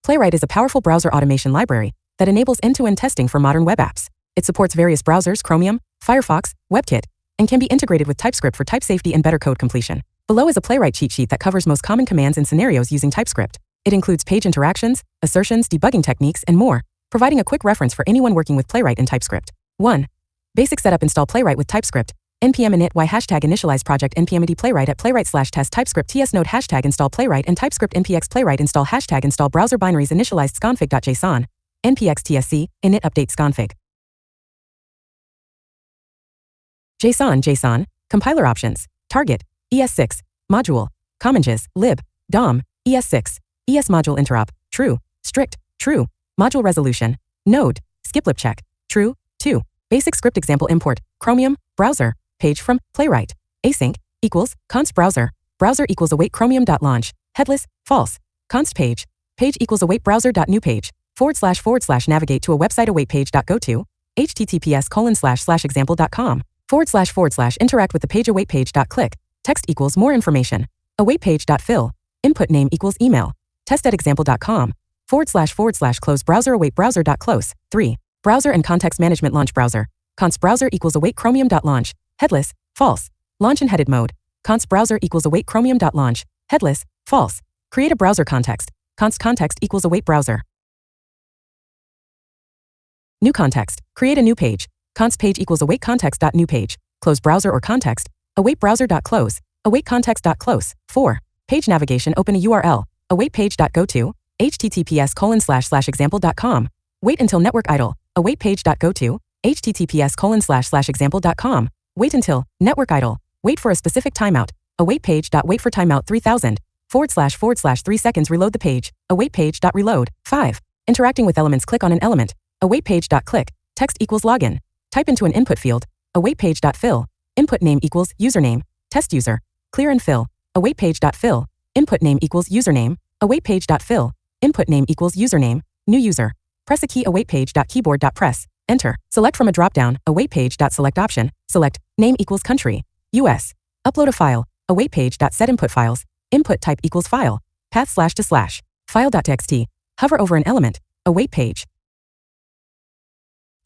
Playwright is a powerful browser automation library that enables end-to-end testing for modern web apps. It supports various browsers, Chromium, Firefox, WebKit, and can be integrated with Typescript for type safety and better code completion. Below is a Playwright cheat sheet that covers most common commands and scenarios using Typescript. It includes page interactions, assertions, debugging techniques, and more, providing a quick reference for anyone working with Playwright in Typescript. 1. Basic setup. Install Playwright with Typescript. npm init y hashtag initialize project npm id playwright at playwright/test typescript ts node hashtag install playwright and typescript npx playwright install hashtag install browser binaries initialized sconfig.json npx tsc init update sconfig JSON compiler options target ES6 module commonjs lib dom ES6 ES module interop true strict true module resolution node skiplib check true 2 basic script example import Chromium browser page from Playwright async equals const browser equals await chromium.launch headless false const page equals await browser.new page / navigate to a website await page.go to https://example.com / interact with the page await page.click text equals more information await page.fill input name equals email test at example.com / close browser await browser.close 3 browser and context management launch browser const browser equals await chromium.launch headless false launch in headed mode const browser equals await chromium.launch headless false create a browser context const context equals await browser new context create a new page const page equals await context.new page close browser or context await browser.close await context.close 4 page navigation open a URL await page.go to https://example.com wait until network idle await page.go to https://example.com wait until network idle wait for a specific timeout await page.wait for timeout 3000 / 3 seconds reload the page await page.reload 5 interacting with elements click on an element await page.click text equals login type into an input field await page.fill input name equals username test user clear and fill await page.fill input name equals username await page.fill input name equals username new user press a key await page.keyboard.press enter select from a drop-down await page.select option select name equals country US upload a file await page.set input files input type equals file path /to/ file.txt hover over an element await page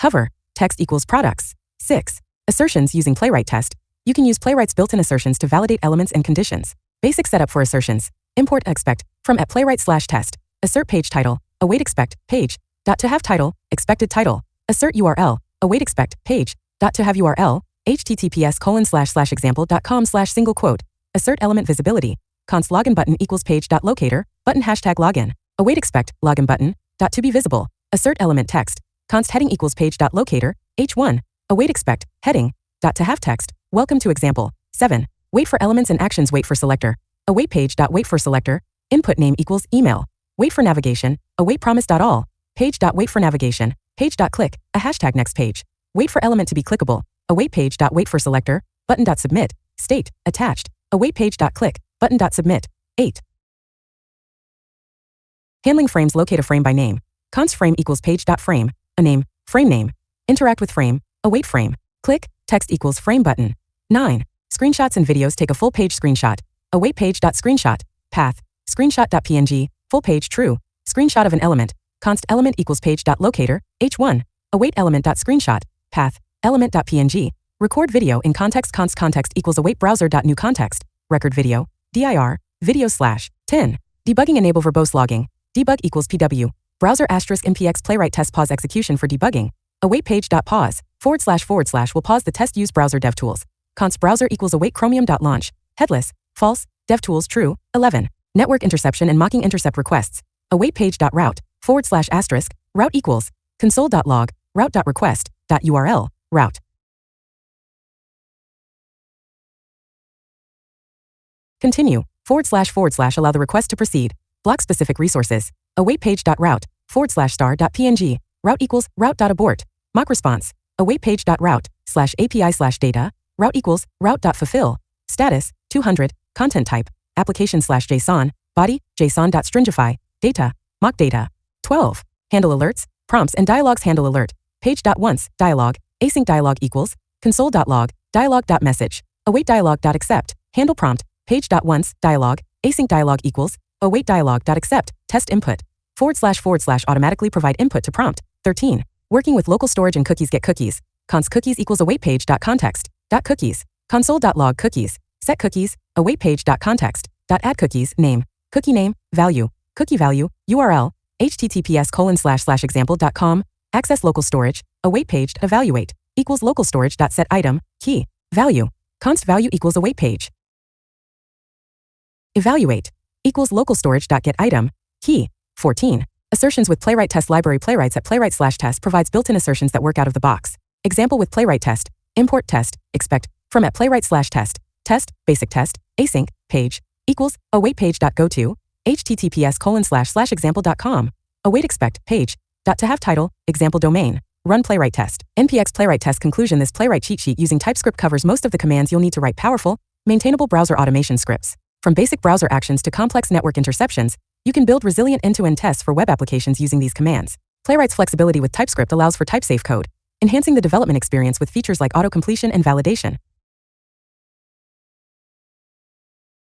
hover text equals products 6 assertions using Playwright test you can use Playwright's built-in assertions to validate elements and conditions basic setup for assertions import expect from at playwright/test assert page title await expect page to have title expected title assert URL await expect page to have URL https://example.com single quote assert element visibility const login button equals page.locator button hashtag login await expect login button to be visible assert element text const heading equals page.locator h1 await expect heading to have text welcome to example 7 wait for elements and actions wait for selector await page.wait for selector input name equals email wait for navigation await promise.all page.wait for navigation page.click a hashtag next page wait for element to be clickable await page.wait for selector button.submit state attached await page.click button.submit 8 handling frames locate a frame by name const frame equals page.frame a name frame name interact with frame await frame click text equals frame button 9 screenshots and videos take a full page screenshot await page.screenshot path screenshot.png full page true screenshot of an element const element equals page.locator h1 await element.screenshot path element.png record video in context const context equals await browser.new context record video dir video /10 debugging enable verbose logging debug equals pw browser *npx playwright test pause execution for debugging await page.pause / will pause the test use browser devtools const browser equals await chromium.launch headless false devtools true 11 network interception and mocking intercept requests await page.route / route equals console.log route.request.url route continue / allow the request to proceed block specific resources await page.route /star.png route equals route.abort mock response await page.route /api/data route equals route.fulfill status 200 content type application /json body json.stringify data mock data 12 handle alerts prompts and dialogues handle alert page.once dialog async dialog equals console.log dialog.message await dialog.accept handle prompt page.once dialog async dialog equals await dialog.accept test input // automatically provide input to prompt. 13. Working with local storage and cookies get cookies. Const cookies equals await page dot context dot cookies. Console.log cookies. Set cookies, await page dot context dot add cookies, name, cookie name, value, cookie value, URL, https://example.com, access local storage, await page, evaluate, equals local storage dot set item, key, value, const value equals await page. Evaluate, equals local storage dot get item, key. 14. Assertions with Playwright Test library. Playwrights at Playwright/test provides built-in assertions that work out of the box. Example with Playwright Test, import test, expect, from at Playwright/test, test, basic test, async, page, equals, await page dot go to, https://example.com, await expect, page, dot to have title, example domain, run Playwright Test. NPX Playwright Test conclusion. This Playwright cheat sheet using Typescript covers most of the commands you'll need to write powerful, maintainable browser automation scripts. From basic browser actions to complex network interceptions, you can build resilient end-to-end tests for web applications using these commands. Playwright's flexibility with Typescript allows for type-safe code, enhancing the development experience with features like auto-completion and validation.